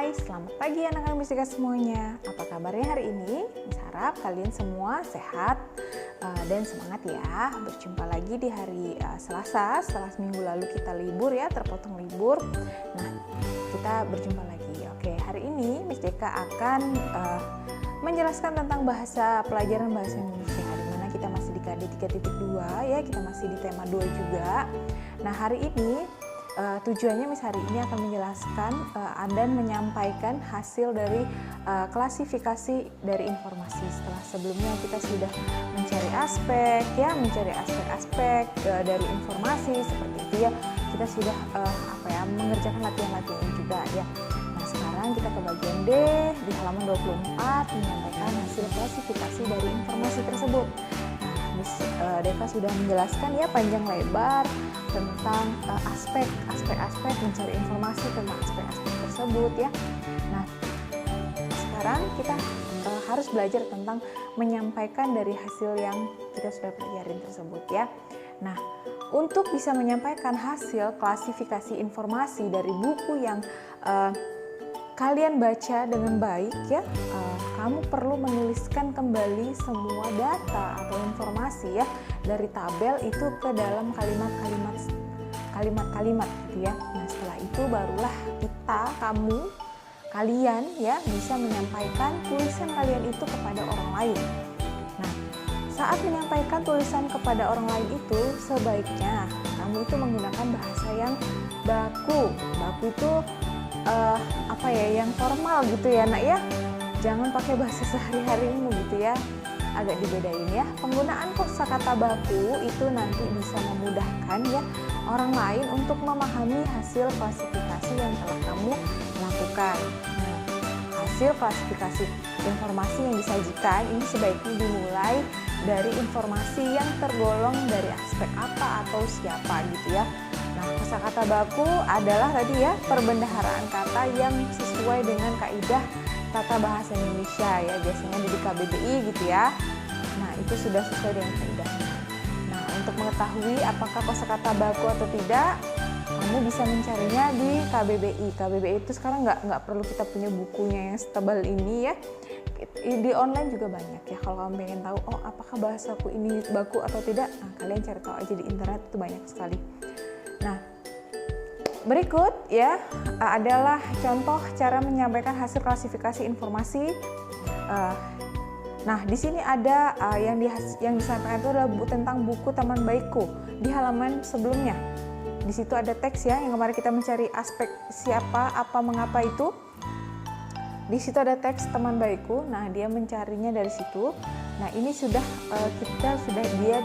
Hai, selamat pagi anak-anak mustika semuanya. Apa kabarnya hari ini? Miss harap kalian semua sehat dan semangat ya. Berjumpa lagi di hari Selasa, setelah seminggu lalu kita libur ya, terpotong libur. Nah, kita berjumpa lagi. Oke, hari ini Miss Deka akan menjelaskan tentang pelajaran bahasa Indonesia, di mana kita masih di KD 3.2 ya, kita masih di tema 2 juga. Nah, hari ini tujuannya Miss hari ini akan menjelaskan dan menyampaikan hasil dari klasifikasi dari informasi. Setelah sebelumnya kita sudah mencari aspek dari informasi seperti itu ya. Kita sudah mengerjakan latihan-latihan juga ya. Nah, sekarang kita ke bagian D di halaman 24 menyampaikan hasil klasifikasi dari informasi tersebut. Miss Deka sudah menjelaskan ya panjang lebar tentang aspek mencari informasi tentang aspek-aspek tersebut ya. Nah, sekarang kita harus belajar tentang menyampaikan dari hasil yang kita sudah pelajarin tersebut ya. Nah, untuk bisa menyampaikan hasil klasifikasi informasi dari buku yang kalian baca dengan baik ya, kamu perlu menuliskan kembali semua data atau informasi ya dari tabel itu ke dalam kalimat-kalimat gitu ya. Nah, setelah itu barulah kalian ya bisa menyampaikan tulisan kalian itu kepada orang lain. Nah, saat menyampaikan tulisan kepada orang lain itu sebaiknya kamu itu menggunakan bahasa yang baku. Baku itu yang formal gitu ya nak ya. Jangan pakai bahasa sehari-harimu gitu ya. Agak dibedain ya. Penggunaan kosakata baku itu nanti bisa memudahkan ya orang lain untuk memahami hasil klasifikasi yang telah kamu lakukan. Nah, hasil klasifikasi informasi yang disajikan ini sebaiknya dimulai dari informasi yang tergolong dari aspek apa atau siapa gitu ya. Nah, kosakata baku adalah tadi ya perbendaharaan kata yang sesuai dengan kaidah tata bahasa Indonesia ya, biasanya di KBBI gitu ya. Nah, itu sudah sesuai dengan kaidahnya. Nah, untuk mengetahui apakah kosakata baku atau tidak, kamu bisa mencarinya di KBBI. KBBI itu sekarang nggak perlu kita punya bukunya yang setebal ini ya. Di online juga banyak ya. Kalau kamu pengen tahu, apakah bahasaku ini baku atau tidak, nah kalian cari tahu aja di internet, itu banyak sekali. Nah, berikut ya adalah contoh cara menyampaikan hasil klasifikasi informasi. Nah, di sini ada yang disampaikan itu adalah tentang buku teman baikku di halaman sebelumnya. Di situ ada teks ya yang kemarin kita mencari aspek siapa, apa, mengapa itu. Di situ ada teks teman baikku. Nah, dia mencarinya dari situ. Nah, ini sudah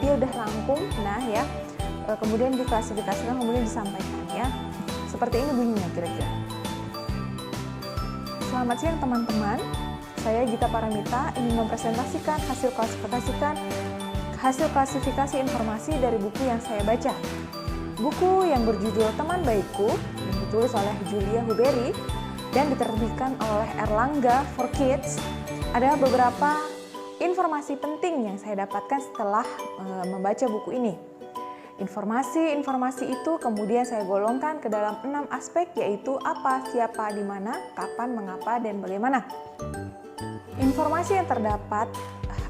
dia udah rangkum. Nah, ya. Kemudian diklasifikasikan, kemudian disampaikan ya. Seperti ini bunyinya kira-kira. Selamat siang teman-teman. Saya Gita Paramita ingin mempresentasikan hasil klasifikasi informasi dari buku yang saya baca. Buku yang berjudul Teman Baikku yang ditulis oleh Julia Huberi dan diterbitkan oleh Erlangga for Kids. Ada beberapa informasi penting yang saya dapatkan setelah membaca buku ini. Informasi itu kemudian saya golongkan ke dalam 6 aspek, yaitu apa, siapa, di mana, kapan, mengapa, dan bagaimana. Informasi yang terdapat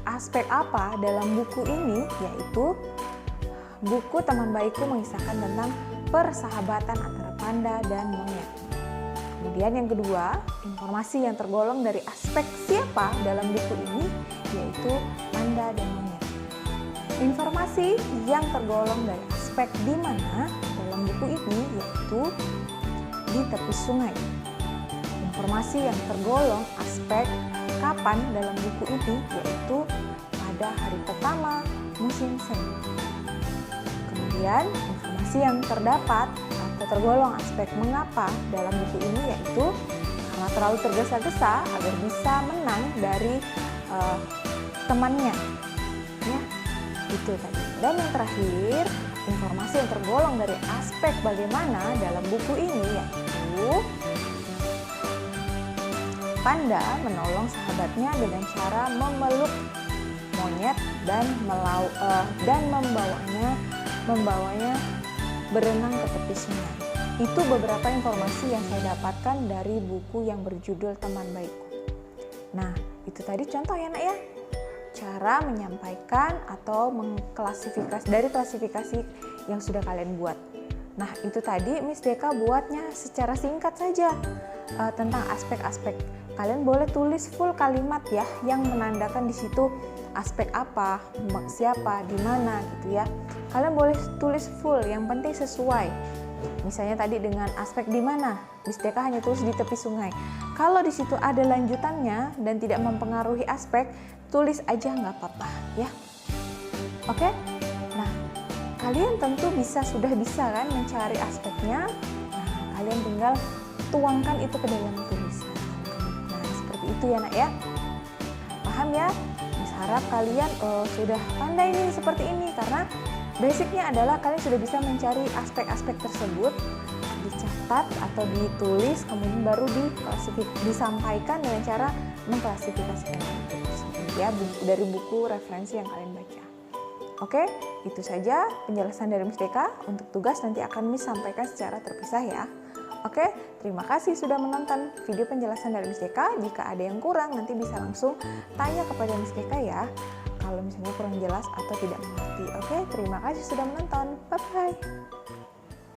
aspek apa dalam buku ini yaitu buku Teman Baikku mengisahkan tentang persahabatan antara panda dan monyet. Kemudian yang kedua, informasi yang tergolong dari aspek siapa dalam buku ini yaitu panda dan monyet. Informasi yang tergolong dari aspek di mana dalam buku ini yaitu di tepi sungai. Informasi yang tergolong aspek kapan dalam buku ini yaitu pada hari pertama musim semi. Kemudian informasi yang terdapat atau tergolong aspek mengapa dalam buku ini yaitu karena terlalu tergesa-gesa agar bisa menang dari temannya. Ya. Itu tadi. Dan yang terakhir, informasi yang tergolong dari aspek bagaimana dalam buku ini yaitu panda menolong sahabatnya dengan cara memeluk monyet dan membawanya berenang ke tepi sungai. Itu beberapa informasi yang saya dapatkan dari buku yang berjudul Teman Baikku. Nah, itu tadi contoh ya nak ya, cara menyampaikan atau mengklasifikasi dari klasifikasi yang sudah kalian buat. Nah, itu tadi Miss Deka buatnya secara singkat saja tentang aspek-aspek. Kalian boleh tulis full kalimat ya, yang menandakan di situ aspek apa, siapa, di mana gitu ya. Kalian boleh tulis full, yang penting sesuai. Misalnya tadi dengan aspek di mana, Miss Deka hanya tulis di tepi sungai. Kalau di situ ada lanjutannya dan tidak mempengaruhi aspek, tulis aja nggak apa-apa ya. Oke? Nah, kalian tentu sudah bisa kan mencari aspeknya. Nah, kalian tinggal tuangkan itu ke dalam tulisan. Nah, seperti itu ya nak ya. Paham ya? Miss harap kalian sudah pandai nih seperti ini, karena basicnya adalah kalian sudah bisa mencari aspek-aspek tersebut, dicatat atau ditulis, kemudian baru disampaikan dengan cara mengklasifikasikan ya dari buku referensi yang kalian baca. Oke, itu saja penjelasan dari Miss Deka. Untuk tugas nanti akan Miss sampaikan secara terpisah ya. Oke, terima kasih sudah menonton video penjelasan dari Miss Deka. Jika ada yang kurang nanti bisa langsung tanya kepada Miss Deka ya, kalau misalnya kurang jelas atau tidak mengerti. Oke, terima kasih sudah menonton. Bye-bye.